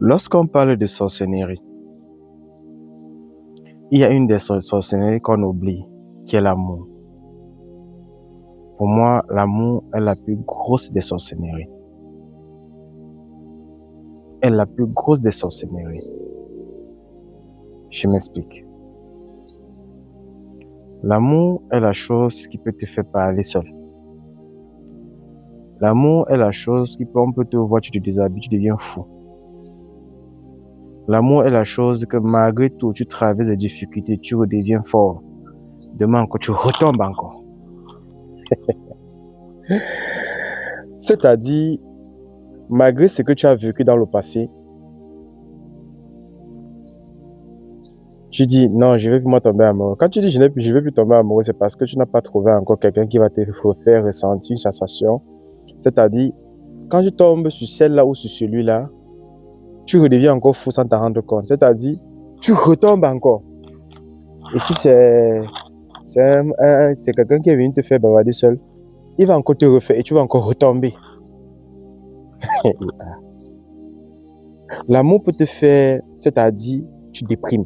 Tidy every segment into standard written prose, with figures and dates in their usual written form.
Lorsqu'on parle de sorcellerie, il y a une des sorcelleries qu'on oublie, qui est l'amour. Pour moi, l'amour est la plus grosse des sorcelleries. Est la plus grosse des sorcelleries. Je m'explique. L'amour est la chose qui peut te faire parler seul. L'amour est la chose qui peut, on peut te voir, tu te déshabilles, tu deviens fou. L'amour est la chose que malgré tout, tu traverses des difficultés, tu redeviens fort. Demain encore, tu retombes encore. C'est-à-dire, malgré ce que tu as vécu dans le passé, tu dis non, je ne vais plus moi tomber amoureux. Quand tu dis je ne vais plus tomber amoureux, c'est parce que tu n'as pas trouvé encore quelqu'un qui va te faire ressentir une sensation. C'est-à-dire, quand tu tombes sur celle-là ou sur celui-là, tu redeviens encore fou sans t'en rendre compte. C'est-à-dire, tu retombes encore. Et si c'est quelqu'un qui est venu te faire bavarder seul, il va encore te refaire et tu vas encore retomber. L'amour peut te faire, c'est-à-dire, tu déprimes.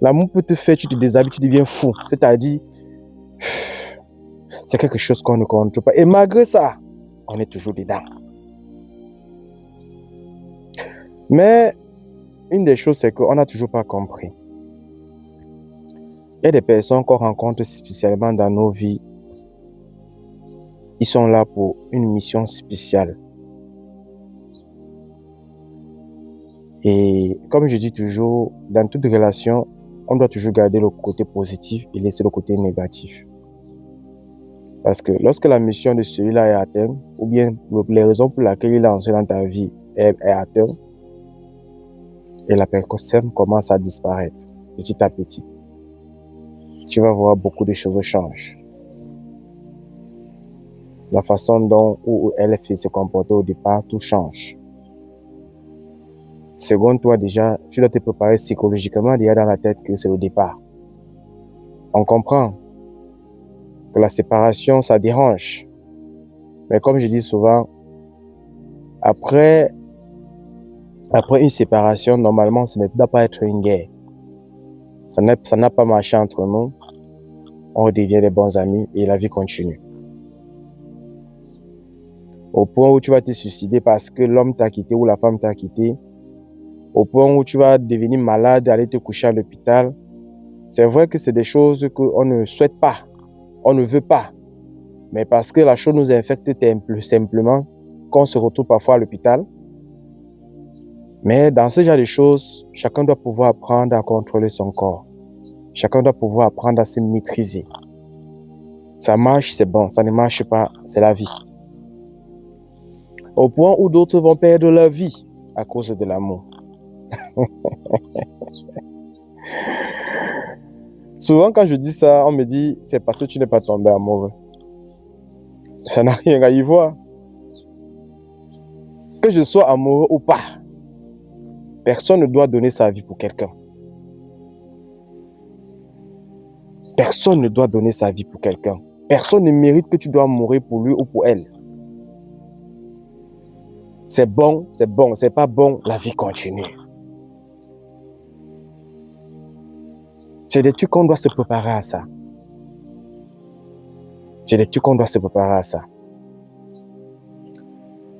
L'amour peut te faire, tu te déshabilles, tu deviens fou. C'est-à-dire, c'est quelque chose qu'on ne contrôle pas. Et malgré ça, on est toujours dedans. Mais une des choses, c'est qu'on n'a toujours pas compris. Il y a des personnes qu'on rencontre spécialement dans nos vies. Ils sont là pour une mission spéciale. Et comme je dis toujours, dans toute relation, on doit toujours garder le côté positif et laisser le côté négatif. Parce que lorsque la mission de celui-là est atteinte, ou bien les raisons pour lesquelles il est lancé dans ta vie est atteinte, et la personne commence à disparaître petit à petit, tu vas voir beaucoup de choses changent. La façon dont elle fait se comporter au départ, tout change. Second, toi déjà, tu dois te préparer psychologiquement déjà dans la tête que c'est le départ. On comprend que la séparation, ça dérange. Mais comme je dis souvent, après une séparation, normalement, ça ne doit pas être une guerre. Ça n'a pas marché entre nous. On redevient des bons amis et la vie continue. Au point où tu vas te suicider parce que l'homme t'a quitté ou la femme t'a quitté, au point où tu vas devenir malade, aller te coucher à l'hôpital, c'est vrai que c'est des choses qu'on ne souhaite pas, on ne veut pas. Mais parce que la chose nous infecte simplement, qu'on se retrouve parfois à l'hôpital. Mais dans ce genre de choses, chacun doit pouvoir apprendre à contrôler son corps. Chacun doit pouvoir apprendre à se maîtriser. Ça marche, c'est bon. Ça ne marche pas, c'est la vie. Au point où d'autres vont perdre leur vie à cause de l'amour. Souvent, quand je dis ça, on me dit, c'est parce que tu n'es pas tombé amoureux. Ça n'a rien à y voir. Que je sois amoureux ou pas, personne ne doit donner sa vie pour quelqu'un. Personne ne doit donner sa vie pour quelqu'un. Personne ne mérite que tu dois mourir pour lui ou pour elle. C'est bon, c'est pas bon, la vie continue. C'est des trucs qu'on doit se préparer à ça. C'est des trucs qu'on doit se préparer à ça.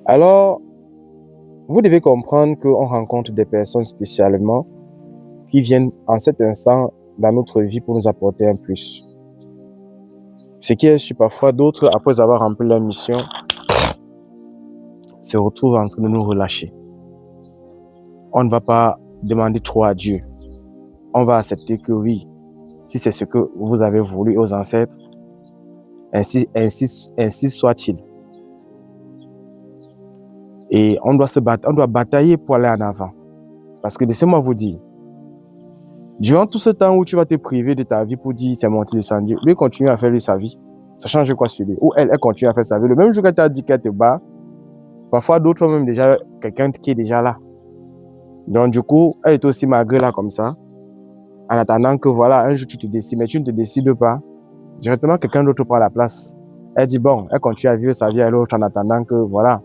Alors, vous devez comprendre qu'on rencontre des personnes spécialement qui viennent en cet instant dans notre vie pour nous apporter un plus. Ce qui est sûr, parfois d'autres, après avoir rempli leur mission, se retrouvent en train de nous relâcher. On ne va pas demander trop à Dieu. On va accepter que oui, si c'est ce que vous avez voulu aux ancêtres, ainsi soit-il. Et on doit batailler pour aller en avant. Parce que laissez-moi vous dire, durant tout ce temps où tu vas te priver de ta vie pour dire c'est monté descendu, lui continue à faire lui sa vie. Ça change quoi sur lui? Ou elle continue à faire sa vie. Le même jour qu'elle t'a dit qu'elle te bat, parfois d'autres ont même déjà quelqu'un qui est déjà là. Donc du coup, elle est aussi malgré là comme ça, en attendant que voilà, un jour tu te décides, mais tu ne te décides pas, directement quelqu'un d'autre prend la place. Elle dit bon, elle continue à vivre sa vie à l'autre en attendant que voilà,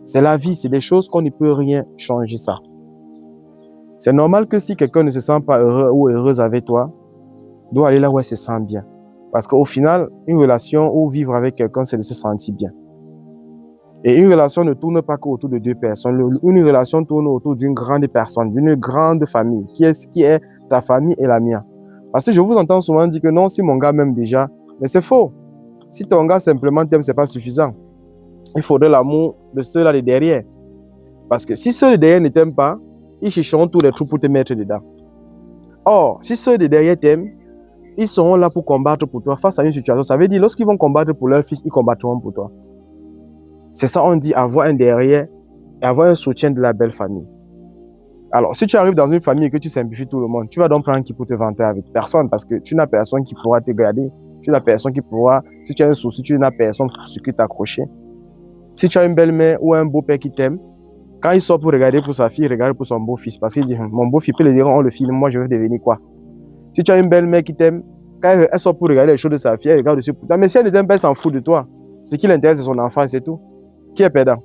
C'est la vie, c'est des choses qu'on ne peut rien changer ça. C'est normal que si quelqu'un ne se sent pas heureux ou heureuse avec toi, doit aller là où elle se sent bien. Parce qu'au final, une relation ou vivre avec quelqu'un, c'est de se sentir bien. Et une relation ne tourne pas qu'autour de deux personnes. Une relation tourne autour d'une grande personne, d'une grande famille, qui est ta famille et la mienne. Parce que je vous entends souvent dire que non, si mon gars m'aime déjà, mais c'est faux. Si ton gars simplement t'aime, c'est pas suffisant. Il faudrait l'amour de ceux-là de derrière. Parce que si ceux de derrière ne t'aiment pas, ils chercheront tous les trous pour te mettre dedans. Or, si ceux de derrière t'aiment, ils seront là pour combattre pour toi face à une situation. Ça veut dire, lorsqu'ils vont combattre pour leur fils, ils combattront pour toi. C'est ça, on dit avoir un derrière et avoir un soutien de la belle famille. Alors, si tu arrives dans une famille et que tu simplifies tout le monde, tu vas donc prendre qui pour te vanter avec personne parce que tu n'as personne qui pourra te garder. Tu n'as personne qui pourra, si tu as un souci, tu n'as personne sur qui t'accrocher. Si tu as une belle-mère ou un beau-père qui t'aime, quand il sort pour regarder pour sa fille, il regarde pour son beau-fils parce qu'il dit, mon beau-fils peut le dire, on le filme, moi je vais devenir quoi? Si tu as une belle-mère qui t'aime, quand elle sort pour regarder les choses de sa fille, elle regarde dessus pour toi. Mais si elle ne t'aime pas, elle s'en fout de toi. Ce qui l'intéresse, c'est son enfant, c'est tout. Qui est perdant?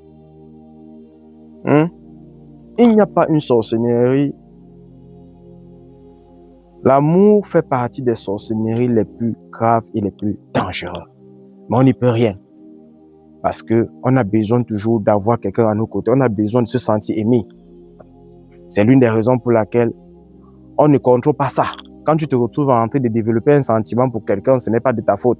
Il n'y a pas une sorcellerie. L'amour fait partie des sorcelleries les plus graves et les plus dangereuses. Mais on n'y peut rien. Parce qu'on a besoin toujours d'avoir quelqu'un à nos côtés. On a besoin de se sentir aimé. C'est l'une des raisons pour laquelle on ne contrôle pas ça. Quand tu te retrouves en train de développer un sentiment pour quelqu'un, ce n'est pas de ta faute.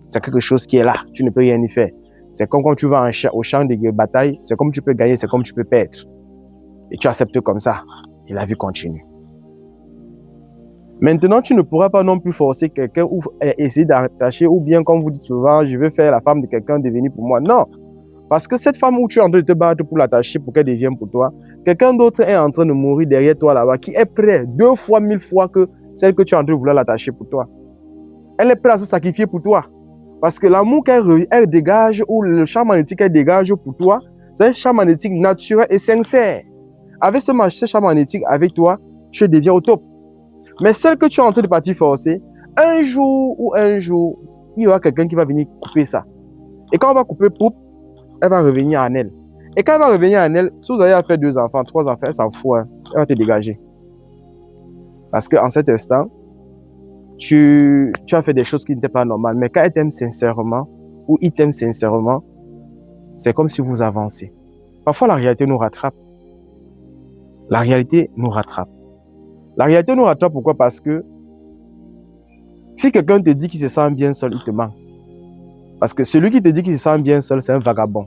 C'est quelque chose qui est là. Tu ne peux rien y faire. C'est comme quand tu vas au champ de bataille. C'est comme tu peux gagner, c'est comme tu peux perdre. Et tu acceptes comme ça. Et la vie continue. Maintenant, tu ne pourras pas non plus forcer quelqu'un ou essayer d'attacher ou bien, comme vous dites souvent, je veux faire la femme de quelqu'un devenir pour moi. Non. Parce que cette femme où tu es en train de te battre pour l'attacher, pour qu'elle devienne pour toi, quelqu'un d'autre est en train de mourir derrière toi là-bas, qui est prêt 2 fois, 1000 fois que celle que tu es en train de vouloir l'attacher pour toi. Elle est prête à se sacrifier pour toi. Parce que l'amour qu'elle dégage ou le champ magnétique qu'elle dégage pour toi, c'est un champ magnétique naturel et sincère. Avec ce champ magnétique avec toi, tu deviens au top. Mais celle que tu es en train de partir forcer, un jour, il y aura quelqu'un qui va venir couper ça. Et quand on va couper, elle va revenir en elle. Et quand elle va revenir en elle, si vous avez à faire 2 enfants, 3 enfants, elle s'en fout. Hein. Elle va te dégager. Parce qu'en cet instant, tu as fait des choses qui n'étaient pas normales. Mais quand elle t'aime sincèrement, ou il t'aime sincèrement, c'est comme si vous avancez. Parfois, la réalité nous rattrape. La réalité nous rattrape. La réalité nous rattrape pourquoi? Parce que si quelqu'un te dit qu'il se sent bien seul, il te ment. Parce que celui qui te dit qu'il se sent bien seul, c'est un vagabond.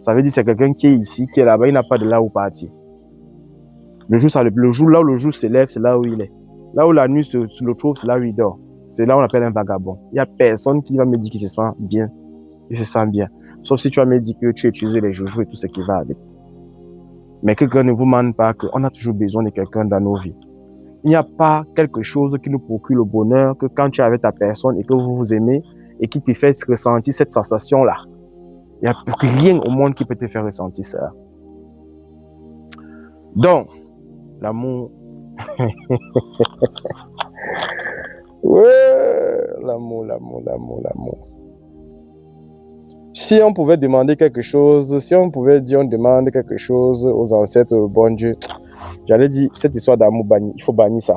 Ça veut dire que c'est quelqu'un qui est ici, qui est là-bas, il n'a pas de là où partir. Le jour là où le jour se lève, c'est là où il est. Là où la nuit se le trouve, c'est là où il dort. C'est là où on appelle un vagabond. Il n'y a personne qui va me dire qu'il se sent bien. Il se sent bien. Sauf si tu vas me dire que tu utilises les joujoux et tout ce qui va avec. Mais quelqu'un ne vous ment pas qu'on a toujours besoin de quelqu'un dans nos vies. Il n'y a pas quelque chose qui nous procure le bonheur que quand tu es avec ta personne et que vous vous aimez et qui te fait ressentir cette sensation-là. Il n'y a rien au monde qui peut te faire ressentir ça. Donc, l'amour. Ouais, l'amour. Si on pouvait demander quelque chose, si on pouvait dire on demande quelque chose aux ancêtres, au bon Dieu, j'allais dire cette histoire d'amour banni, il faut bannir ça.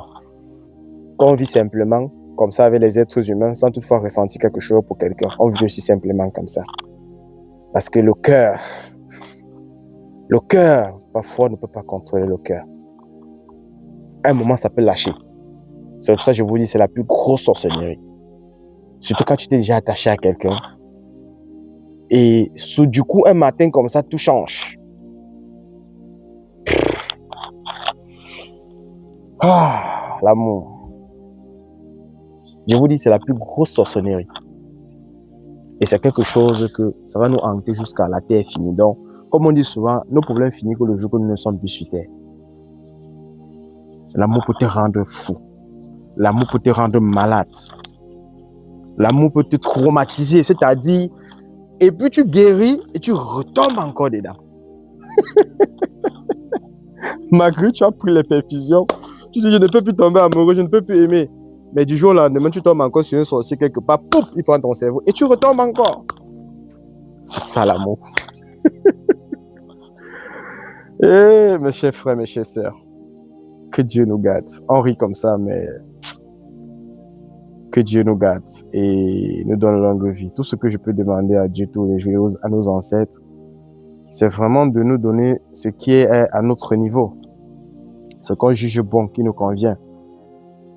Qu'on vit simplement comme ça avec les êtres humains sans toutefois ressentir quelque chose pour quelqu'un. On vit aussi simplement comme ça. Parce que le cœur, parfois, ne peut pas contrôler le cœur. À un moment, ça peut lâcher. C'est pour ça que je vous dis, c'est la plus grosse sorcellerie. Surtout quand tu t'es déjà attaché à quelqu'un. Et du coup, un matin comme ça, tout change. Ah, l'amour. Je vous dis, c'est la plus grosse sorcellerie. Et c'est quelque chose que ça va nous hanter jusqu'à la terre finie. Donc, comme on dit souvent, nos problèmes finissent que le jour que nous ne sommes plus sur terre. L'amour peut te rendre fou. L'amour peut te rendre malade. L'amour peut te traumatiser, c'est-à-dire, et puis tu guéris et tu retombes encore dedans. Malgré que tu as pris les perfusions, tu dis, je ne peux plus tomber amoureux, je ne peux plus aimer. Mais du jour au lendemain, tu tombes encore sur un sorcier quelque part, pouf, il prend ton cerveau et tu retombes encore. C'est ça l'amour. Eh, mes chers frères, mes chères sœurs, que Dieu nous garde. On rit comme ça, mais que Dieu nous garde et nous donne longue vie. Tout ce que je peux demander à Dieu tous les jours, à nos ancêtres, c'est vraiment de nous donner ce qui est à notre niveau, ce qu'on juge bon, qui nous convient.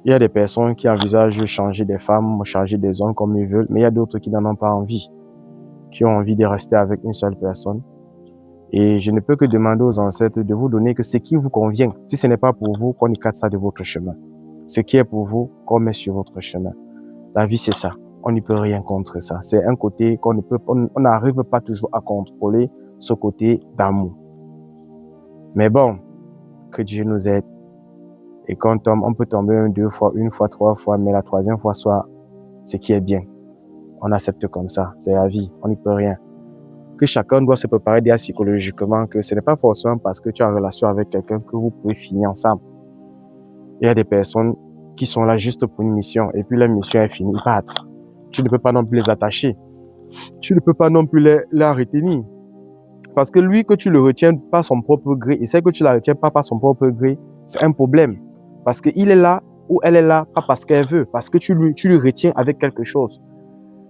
Il y a des personnes qui envisagent de changer des femmes, changer des hommes comme ils veulent, mais il y a d'autres qui n'en ont pas envie, qui ont envie de rester avec une seule personne. Et je ne peux que demander aux ancêtres de vous donner que ce qui vous convient. Si ce n'est pas pour vous, qu'on écarte ça de votre chemin. Ce qui est pour vous, qu'on met sur votre chemin. La vie, c'est ça. On n'y peut rien contre ça. C'est un côté qu'on ne peut, on n'arrive pas toujours à contrôler, ce côté d'amour. Mais bon, que Dieu nous aide. Et quand on tombe, on peut tomber 2 fois, 1 fois, 3 fois, mais la 3e fois soit ce qui est bien. On accepte comme ça. C'est la vie. On n'y peut rien. Que chacun doit se préparer déjà psychologiquement, que ce n'est pas forcément parce que tu es en relation avec quelqu'un que vous pouvez finir ensemble. Il y a des personnes qui sont là juste pour une mission, et puis la mission est finie, ils partent. Tu ne peux pas non plus les attacher. Tu ne peux pas non plus les retenir. Parce que lui, que tu le retiens par son propre gré, et celle que tu la retiens pas par son propre gré, c'est un problème. Parce qu'il est là, ou elle est là, pas parce qu'elle veut, parce que tu lui retiens avec quelque chose.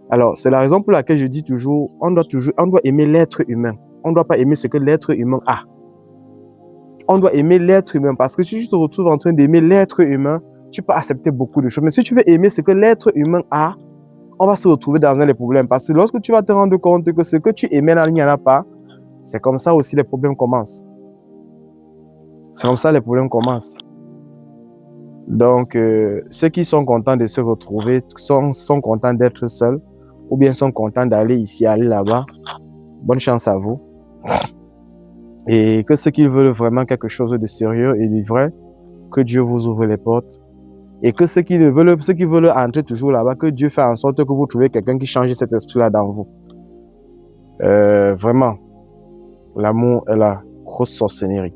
Alors, c'est la raison pour laquelle je dis toujours, on doit aimer l'être humain. On ne doit pas aimer ce que l'être humain a. On doit aimer l'être humain, parce que si tu te retrouves en train d'aimer l'être humain, tu peux accepter beaucoup de choses. Mais si tu veux aimer ce que l'être humain a, on va se retrouver dans un des problèmes. Parce que lorsque tu vas te rendre compte que ce que tu aimais là, il n'y en a pas, c'est comme ça aussi les problèmes commencent. C'est comme ça les problèmes commencent. Donc, ceux qui sont contents de se retrouver, sont contents d'être seuls, ou bien sont contents d'aller ici, aller là-bas, bonne chance à vous. Et que ceux qui veulent vraiment quelque chose de sérieux et de vrai, que Dieu vous ouvre les portes. Et que ceux qui veulent entrer toujours là-bas, que Dieu fasse en sorte que vous trouviez quelqu'un qui change cet esprit-là dans vous. Vraiment, l'amour est la grosse sorcellerie.